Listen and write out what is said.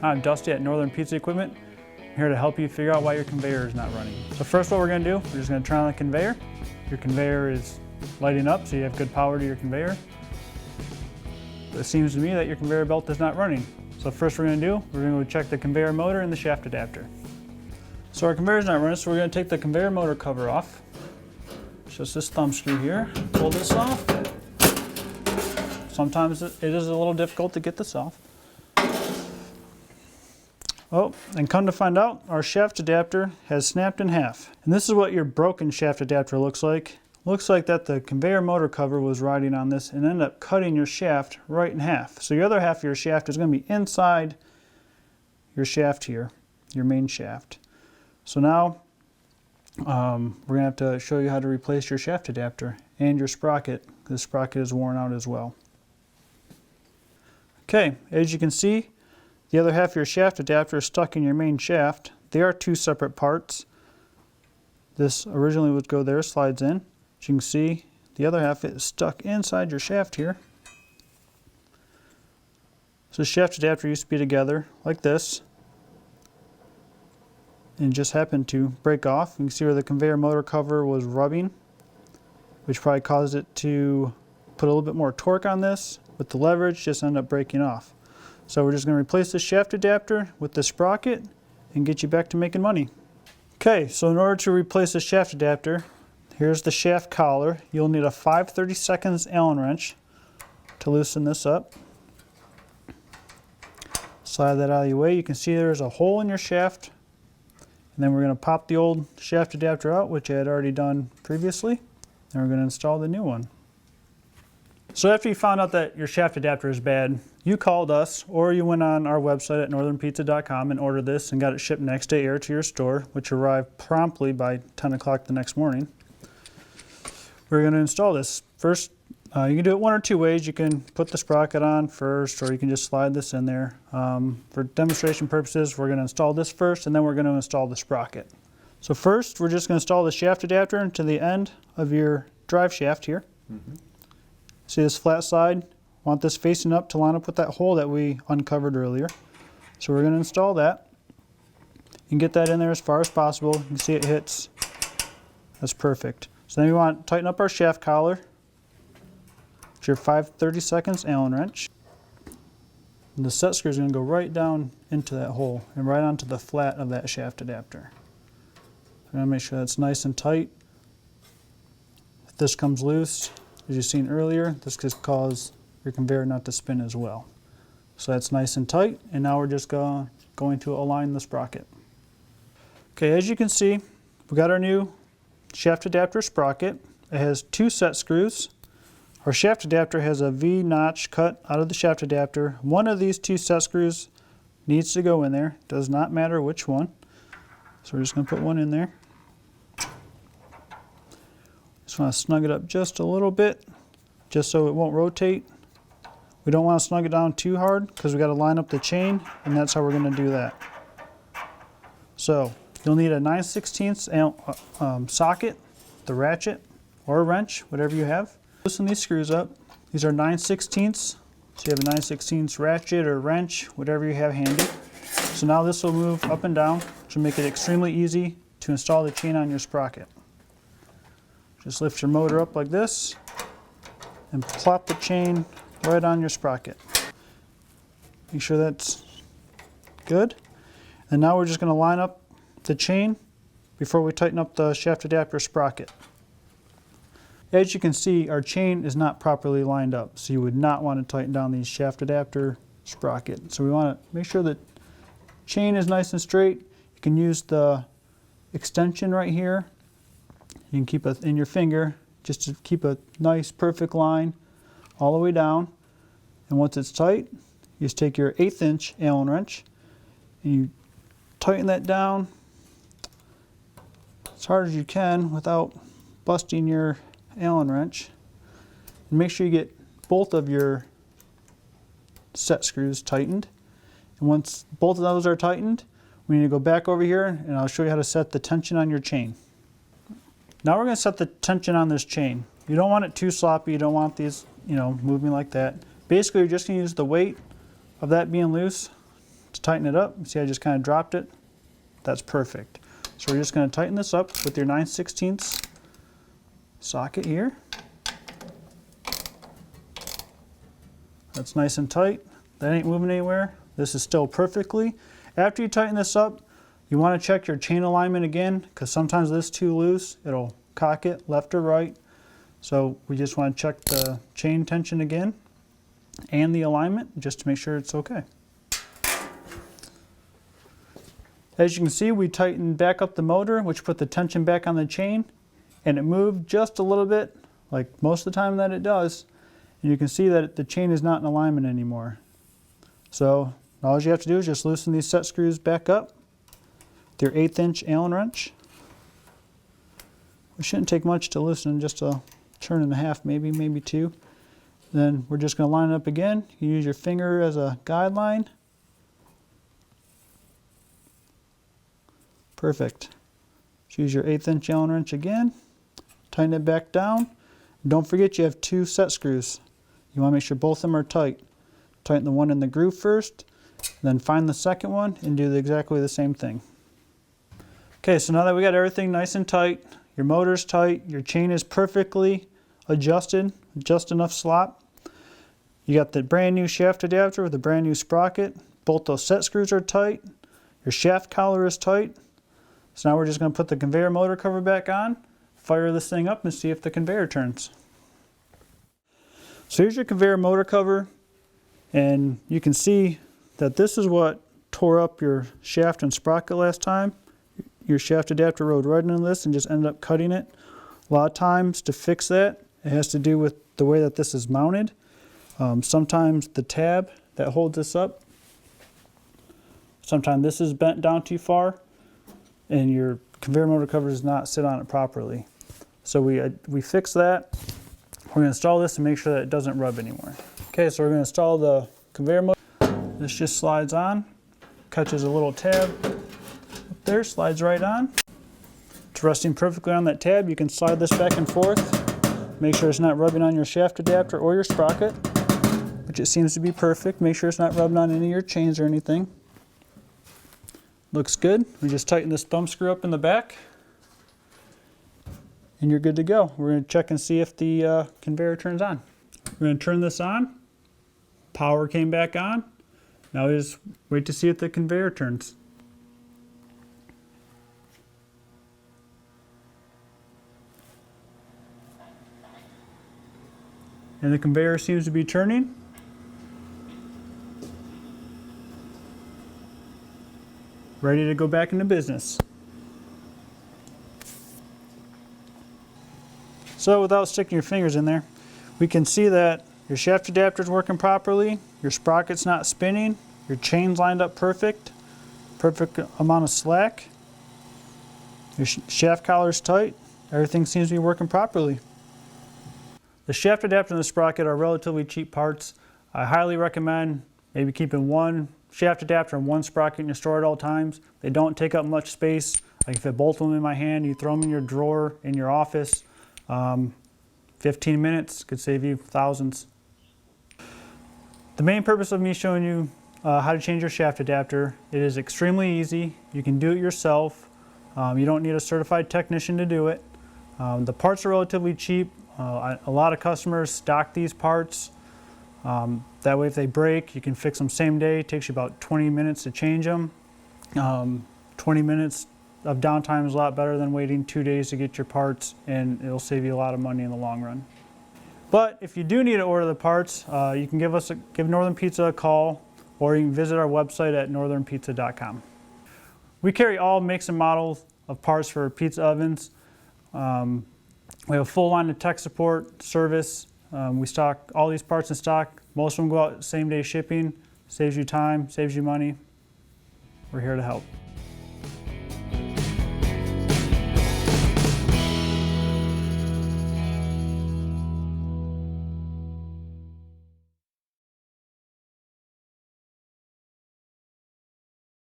I'm Dusty at Northern Pizza Equipment. I'm here to help you figure out why your conveyor is not running. So first what we're going to do, we're just going to turn on the conveyor. Your conveyor is lighting up, so you have good power to your conveyor. It seems to me that your conveyor belt is not running. So first we're going to do, we're going to check the conveyor motor and the shaft adapter. So our conveyor is not running, so we're going to take the conveyor motor cover off. It's just this thumb screw here. Pull this off. Sometimes it is a little difficult to get this off. Oh, and come to find out, our shaft adapter has snapped in half. And this is what your broken shaft adapter looks like. Looks like that the conveyor motor cover was riding on this and ended up cutting your shaft right in half. So your other half of your shaft is going to be inside your shaft here, your main shaft. So now we're going to have to show you how to replace your shaft adapter and your sprocket. The sprocket is worn out as well. Okay, as you can see, the other half of your shaft adapter is stuck in your main shaft. They are two separate parts. This originally would go there, slides in. As you can see, the other half is stuck inside your shaft here. So the shaft adapter used to be together like this, and just happened to break off. You can see where the conveyor motor cover was rubbing, which probably caused it to put a little bit more torque on this. With the leverage, just ended up breaking off. So we're just going to replace the shaft adapter with the sprocket and get you back to making money. Okay, so in order to replace the shaft adapter, here's the shaft collar. You'll need a 5/32 Allen wrench to loosen this up. Slide that out of your way. You can see there's a hole in your shaft. And then we're going to pop the old shaft adapter out, which I had already done previously. And we're going to install the new one. So after you found out that your shaft adapter is bad, you called us or you went on our website at northernpizza.com and ordered this and got it shipped next day air to your store, which arrived promptly by 10 o'clock the next morning. We're going to install this. First, you can do it one or two ways. You can put the sprocket on first, or you can just slide this in there. For demonstration purposes, we're going to install this first, and then we're going to install the sprocket. So first, we're just going to install the shaft adapter into the end of your drive shaft here. See this flat side? Want this facing up to line up with that hole that we uncovered earlier. So we're going to install that. You can get that in there as far as possible. You can see it hits. That's perfect. So then we want to tighten up our shaft collar. It's your 5/32 Allen wrench. And the set screw is going to go right down into that hole and right onto the flat of that shaft adapter. I'm going to make sure that's nice and tight. If this comes loose, as you've seen earlier, this could cause your conveyor not to spin as well. So that's nice and tight, and now we're just going to align the sprocket. Okay, as you can see, we got our new shaft adapter sprocket. It has two set screws. Our shaft adapter has a V notch cut out of the shaft adapter. One of these two set screws needs to go in there. Does not matter which one. So we're just going to put one in there. Just want to snug it up just a little bit, just so it won't rotate. We don't want to snug it down too hard because we got to line up the chain, and that's how we're going to do that. So you'll need a 9/16 socket, the ratchet, or a wrench, whatever you have. Loosen these screws up. These are 9/16. So you have a 9/16 ratchet or wrench, whatever you have handy. So now this will move up and down, which will make it extremely easy to install the chain on your sprocket. Just lift your motor up like this and plop the chain right on your sprocket. Make sure that's good. And now we're just going to line up the chain before we tighten up the shaft adapter sprocket. As you can see, our chain is not properly lined up, so you would not want to tighten down the shaft adapter sprocket. So we want to make sure that chain is nice and straight. You can use the extension right here. You can keep it in your finger just to keep a nice perfect line all the way down. And once it's tight, you just take your 1/8 Allen wrench and you tighten that down as hard as you can without busting your Allen wrench. And make sure you get both of your set screws tightened. And once both of those are tightened, we need to go back over here and I'll show you how to set the tension on your chain. Now we're going to set the tension on this chain. You don't want it too sloppy. You don't want these, moving like that. Basically, you're just going to use the weight of that being loose to tighten it up. See, I just kind of dropped it. That's perfect. So we're just going to tighten this up with your 9/16 socket here. That's nice and tight. That ain't moving anywhere. This is still perfectly. After you tighten this up, you want to check your chain alignment again, because sometimes this is too loose. It'll cock it left or right. So we just want to check the chain tension again and the alignment just to make sure it's okay. As you can see, we tightened back up the motor, which put the tension back on the chain, and it moved just a little bit, like most of the time that it does. And you can see that the chain is not in alignment anymore. So all you have to do is just loosen these set screws back up with your 1/8" Allen wrench. It shouldn't take much to loosen, just a turn and a half, maybe two. Then we're just going to line it up again. You use your finger as a guideline. Perfect. Use your 1/8" Allen wrench again. Tighten it back down. Don't forget you have 2 set screws. You want to make sure both of them are tight. Tighten the one in the groove first, then find the second one and do exactly the same thing. Okay, so now that we got everything nice and tight, your motor's tight, your chain is perfectly adjusted, just enough slop. You got the brand new shaft adapter with a brand new sprocket. Both those set screws are tight. Your shaft collar is tight. So now we're just going to put the conveyor motor cover back on, fire this thing up and see if the conveyor turns. So here's your conveyor motor cover, and you can see that this is what tore up your shaft and sprocket last time. Your shaft adapter rode right into this and just ended up cutting it. A lot of times to fix that, it has to do with the way that this is mounted. Sometimes the tab that holds this up, sometimes this is bent down too far and your conveyor motor cover does not sit on it properly. So we fix that. We're going to install this and make sure that it doesn't rub anymore. Okay, so we're going to install the conveyor motor. This just slides on, catches a little tab up there, slides right on. It's resting perfectly on that tab. You can slide this back and forth. Make sure it's not rubbing on your shaft adapter or your sprocket, which it seems to be perfect. Make sure it's not rubbing on any of your chains or anything. Looks good. We just tighten this thumb screw up in the back and you're good to go. We're going to check and see if the conveyor turns on. We're going to turn this on. Power came back on. Now we just wait to see if the conveyor turns. And the conveyor seems to be turning. Ready to go back into business. So without sticking your fingers in there, we can see that your shaft adapter is working properly, your sprocket's not spinning, your chain's lined up perfect amount of slack, your shaft collar's tight, everything seems to be working properly. The shaft adapter and the sprocket are relatively cheap parts. I highly recommend maybe keeping one shaft adapter and one sprocket in your store at all times. They don't take up much space. I can fit both of them in my hand. You throw them in your drawer in your office. 15 minutes could save you thousands. The main purpose of me showing you how to change your shaft adapter, it is extremely easy. You can do it yourself. You don't need a certified technician to do it. The parts are relatively cheap. A lot of customers stock these parts. That way if they break, you can fix them same day. It takes you about 20 minutes to change them. 20 minutes of downtime is a lot better than waiting 2 days to get your parts, and it'll save you a lot of money in the long run. But if you do need to order the parts, you can give Northern Pizza a call, or you can visit our website at northernpizza.com. We carry all makes and models of parts for pizza ovens. We have a full line of tech support, service. We stock all these parts in stock. Most of them go out same day shipping. Saves you time, saves you money. We're here to help.